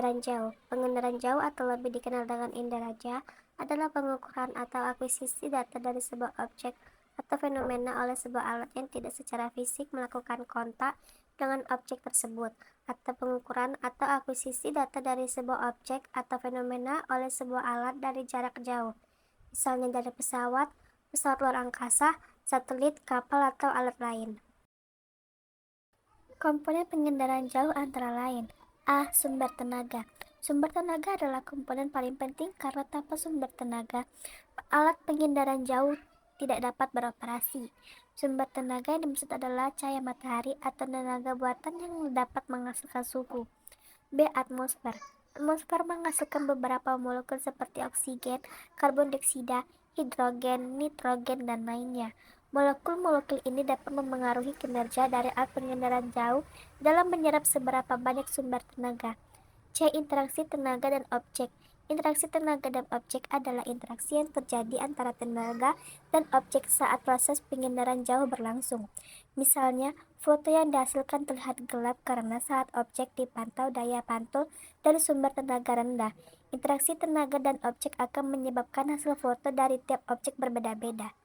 Pengendaraan jauh. Pengendaraan jauh atau lebih dikenal dengan inderaja adalah pengukuran atau akuisisi data dari sebuah objek atau fenomena oleh sebuah alat yang tidak secara fisik melakukan kontak dengan objek tersebut, atau pengukuran atau akuisisi data dari sebuah objek atau fenomena oleh sebuah alat dari jarak jauh, misalnya dari pesawat, pesawat luar angkasa, satelit, kapal, atau alat lain. Komponen pengendaraan jauh antara lain: A. Sumber tenaga. Sumber tenaga adalah komponen paling penting karena tanpa sumber tenaga, alat pengendaraan jauh tidak dapat beroperasi. Sumber tenaga yang dimaksud adalah cahaya matahari atau tenaga buatan yang dapat menghasilkan suhu. B. Atmosfer. Atmosfer menghasilkan beberapa molekul seperti oksigen, karbon dioksida, hidrogen, nitrogen, dan lainnya. Molekul-molekul ini dapat memengaruhi kinerja dari alat pengendaraan jauh dalam menyerap seberapa banyak sumber tenaga. C. Interaksi tenaga dan objek. Interaksi tenaga dan objek adalah interaksi yang terjadi antara tenaga dan objek saat proses pengendaraan jauh berlangsung. Misalnya, foto yang dihasilkan terlihat gelap karena saat objek dipantau daya pantul dari sumber tenaga rendah. Interaksi tenaga dan objek akan menyebabkan hasil foto dari tiap objek berbeda-beda.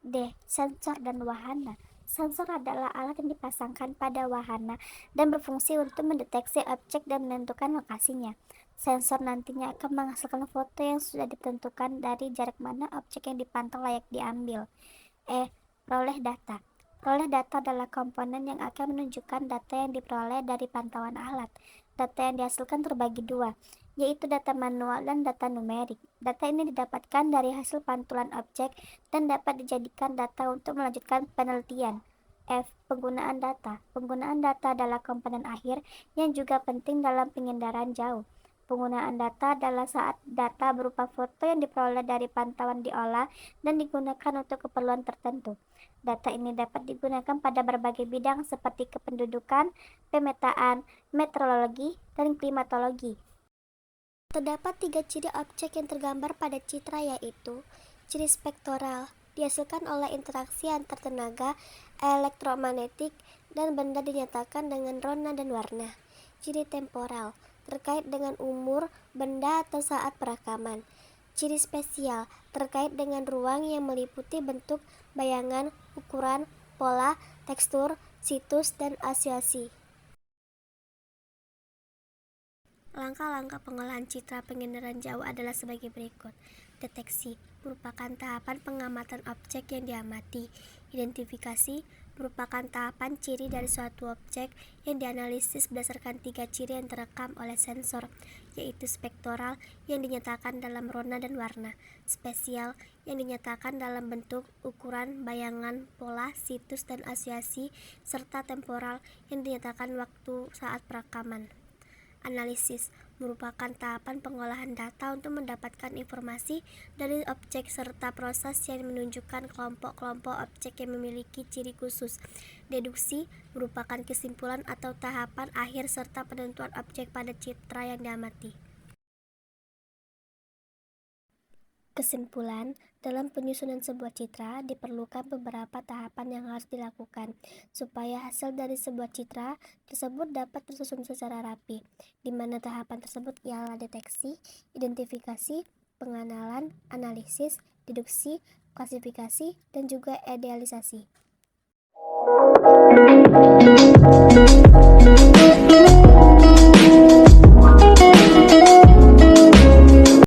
D. Sensor dan wahana. Sensor adalah alat yang dipasangkan pada wahana dan berfungsi untuk mendeteksi objek dan menentukan lokasinya. Sensor nantinya akan menghasilkan foto yang sudah ditentukan dari jarak mana objek yang dipantau layak diambil. E. Peroleh data. Peroleh data adalah komponen yang akan menunjukkan data yang diperoleh dari pantauan alat. Data yang dihasilkan terbagi dua, yaitu data manual dan data numerik. Data ini didapatkan dari hasil pantulan objek dan dapat dijadikan data untuk melanjutkan penelitian. F. Penggunaan data. Penggunaan data adalah komponen akhir yang juga penting dalam pengendaraan jauh. Penggunaan data adalah saat data berupa foto yang diperoleh dari pantauan diolah dan digunakan untuk keperluan tertentu. Data ini dapat digunakan pada berbagai bidang seperti kependudukan, pemetaan, meteorologi, dan klimatologi. Terdapat 3 ciri objek yang tergambar pada citra, yaitu ciri spektoral, dihasilkan oleh interaksi antar tenaga elektromagnetik dan benda dinyatakan dengan rona dan warna. Ciri temporal, terkait dengan umur benda atau saat perekaman. Ciri spesial, terkait dengan ruang yang meliputi bentuk, bayangan, ukuran, pola, tekstur, situs, dan asosiasi. Langkah-langkah pengolahan citra pengendaraan jauh adalah sebagai berikut. Deteksi merupakan tahapan pengamatan objek yang diamati. Identifikasi merupakan tahapan ciri dari suatu objek yang dianalisis berdasarkan 3 ciri yang terekam oleh sensor, yaitu spektoral yang dinyatakan dalam rona dan warna, spesial yang dinyatakan dalam bentuk, ukuran, bayangan, pola, situs, dan asosiasi, serta temporal yang dinyatakan waktu saat perekaman. Analisis merupakan tahapan pengolahan data untuk mendapatkan informasi dari objek serta proses yang menunjukkan kelompok-kelompok objek yang memiliki ciri khusus. Deduksi merupakan kesimpulan atau tahapan akhir serta penentuan objek pada citra yang diamati. Kesimpulan, dalam penyusunan sebuah citra diperlukan beberapa tahapan yang harus dilakukan supaya hasil dari sebuah citra tersebut dapat tersusun secara rapi, di mana tahapan tersebut ialah deteksi, identifikasi, pengenalan, analisis, deduksi, klasifikasi, dan juga idealisasi.